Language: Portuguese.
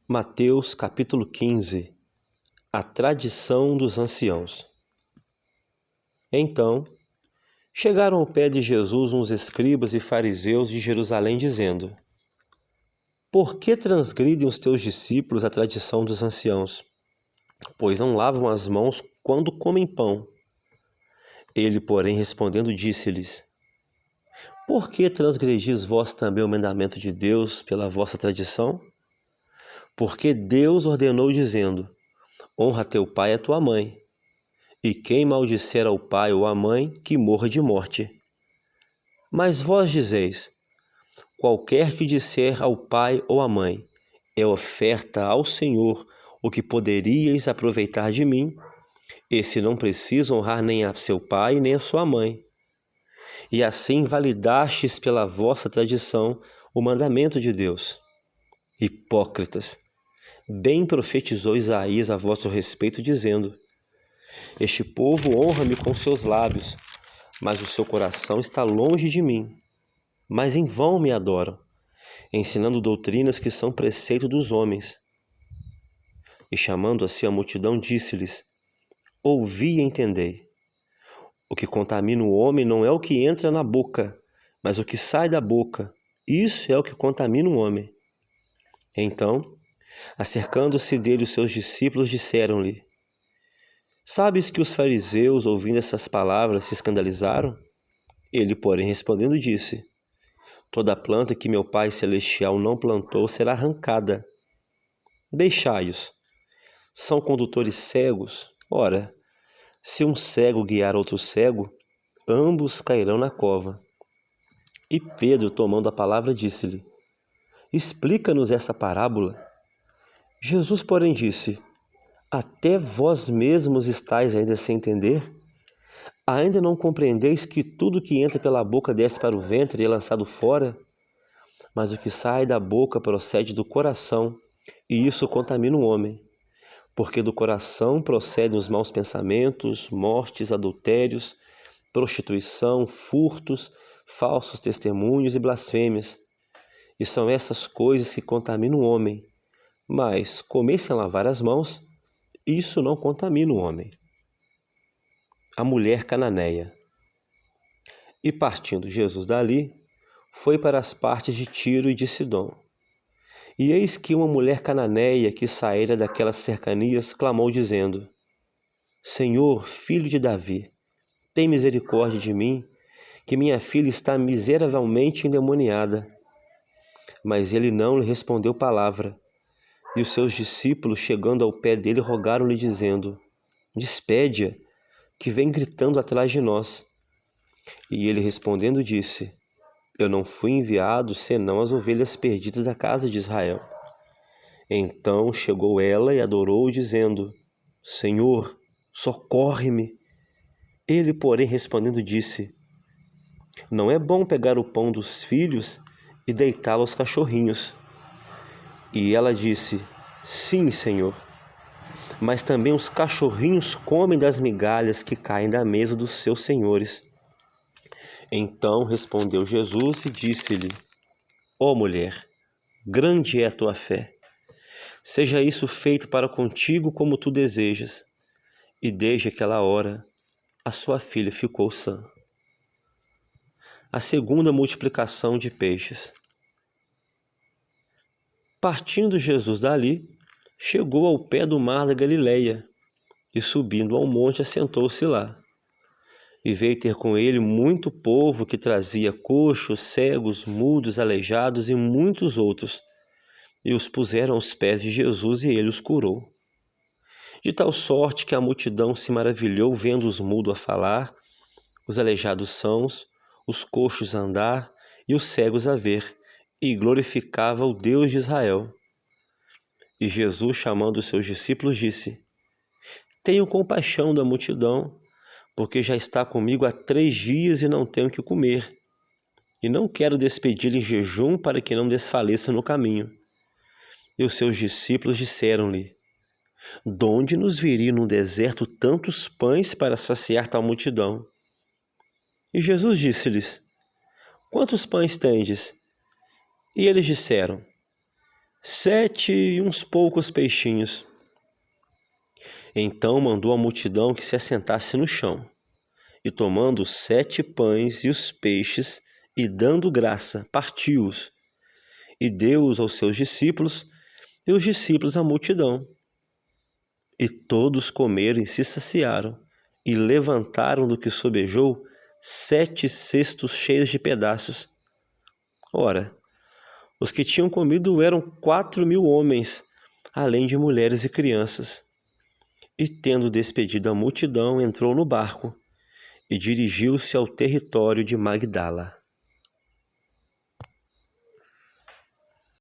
Mateus capítulo 15. A tradição dos anciãos. Então, chegaram ao pé de Jesus uns escribas e fariseus de Jerusalém, dizendo: Por que transgridem os teus discípulos a tradição dos anciãos? Pois não lavam as mãos quando comem pão. Ele, porém, respondendo, disse-lhes: Por que transgredis vós também o mandamento de Deus pela vossa tradição? Porque Deus ordenou, dizendo: Honra teu pai e a tua mãe, e quem maldisser ao pai ou à mãe, que morra de morte. Mas vós dizeis: Qualquer que disser ao pai ou à mãe, é oferta ao Senhor o que poderíeis aproveitar de mim, esse não precisa honrar nem a seu pai nem a sua mãe. E assim validastes pela vossa tradição o mandamento de Deus. Hipócritas! Bem profetizou Isaías a vosso respeito, dizendo: Este povo honra-me com seus lábios, mas o seu coração está longe de mim. Mas em vão me adoram, ensinando doutrinas que são preceito dos homens. E chamando a si a multidão, disse-lhes: Ouvi e entendei. O que contamina o homem não é o que entra na boca, mas o que sai da boca. Isso é o que contamina o homem. Então, acercando-se dele os seus discípulos, disseram-lhe: Sabes que os fariseus, ouvindo essas palavras, se escandalizaram? Ele, porém, respondendo, disse: Toda planta que meu Pai Celestial não plantou será arrancada. Deixai-os. São condutores cegos. Ora, se um cego guiar outro cego, ambos cairão na cova. E Pedro, tomando a palavra, disse-lhe: Explica-nos essa parábola. Jesus, porém, disse: Até vós mesmos estáis ainda sem entender? Ainda não compreendeis que tudo que entra pela boca desce para o ventre e é lançado fora? Mas o que sai da boca procede do coração, e isso contamina o homem. Porque do coração procedem os maus pensamentos, mortes, adultérios, prostituição, furtos, falsos testemunhos e blasfêmias. E são essas coisas que contaminam o homem. Mas, comer sem lavar as mãos, isso não contamina o homem. A mulher cananeia. E partindo Jesus dali, foi para as partes de Tiro e de Sidom. E eis que uma mulher cananeia que saíra daquelas cercanias clamou, dizendo: Senhor, filho de Davi, tem misericórdia de mim, que minha filha está miseravelmente endemoniada. Mas ele não lhe respondeu palavra. E os seus discípulos, chegando ao pé dele, rogaram-lhe, dizendo: Despede-a, que vem gritando atrás de nós. E ele respondendo disse: Eu não fui enviado senão as ovelhas perdidas da casa de Israel. Então chegou ela e adorou, dizendo: Senhor, socorre-me. Ele, porém, respondendo disse: Não é bom pegar o pão dos filhos e deitá-lo aos cachorrinhos. E ela disse: Sim, Senhor. Mas também os cachorrinhos comem das migalhas que caem da mesa dos seus senhores. Então respondeu Jesus e disse-lhe: Ó mulher, grande é a tua fé. Seja isso feito para contigo como tu desejas. E desde aquela hora, a sua filha ficou sã. A segunda multiplicação de peixes. Partindo Jesus dali, chegou ao pé do mar da Galileia, e subindo ao monte assentou-se lá. E veio ter com ele muito povo que trazia coxos, cegos, mudos, aleijados e muitos outros, e os puseram aos pés de Jesus e ele os curou. De tal sorte que a multidão se maravilhou vendo os mudos a falar, os aleijados sãos, os coxos a andar e os cegos a ver, e glorificava o Deus de Israel. E Jesus, chamando os seus discípulos, disse: Tenho compaixão da multidão, porque já está comigo há 3 dias e não tenho o que comer. E não quero despedir-lhe em jejum para que não desfaleça no caminho. E os seus discípulos disseram-lhe: Donde nos viria no deserto tantos pães para saciar tal multidão? E Jesus disse-lhes: Quantos pães tendes? E eles disseram: 7 e uns poucos peixinhos. Então mandou a multidão que se assentasse no chão, e tomando os 7 pães e os peixes, e dando graça, partiu-os, e deu-os aos seus discípulos, e os discípulos à multidão. E todos comeram e se saciaram, e levantaram do que sobejou 7 cestos cheios de pedaços. Ora, os que tinham comido eram 4.000 homens, além de mulheres e crianças. E tendo despedido a multidão, entrou no barco e dirigiu-se ao território de Magdala.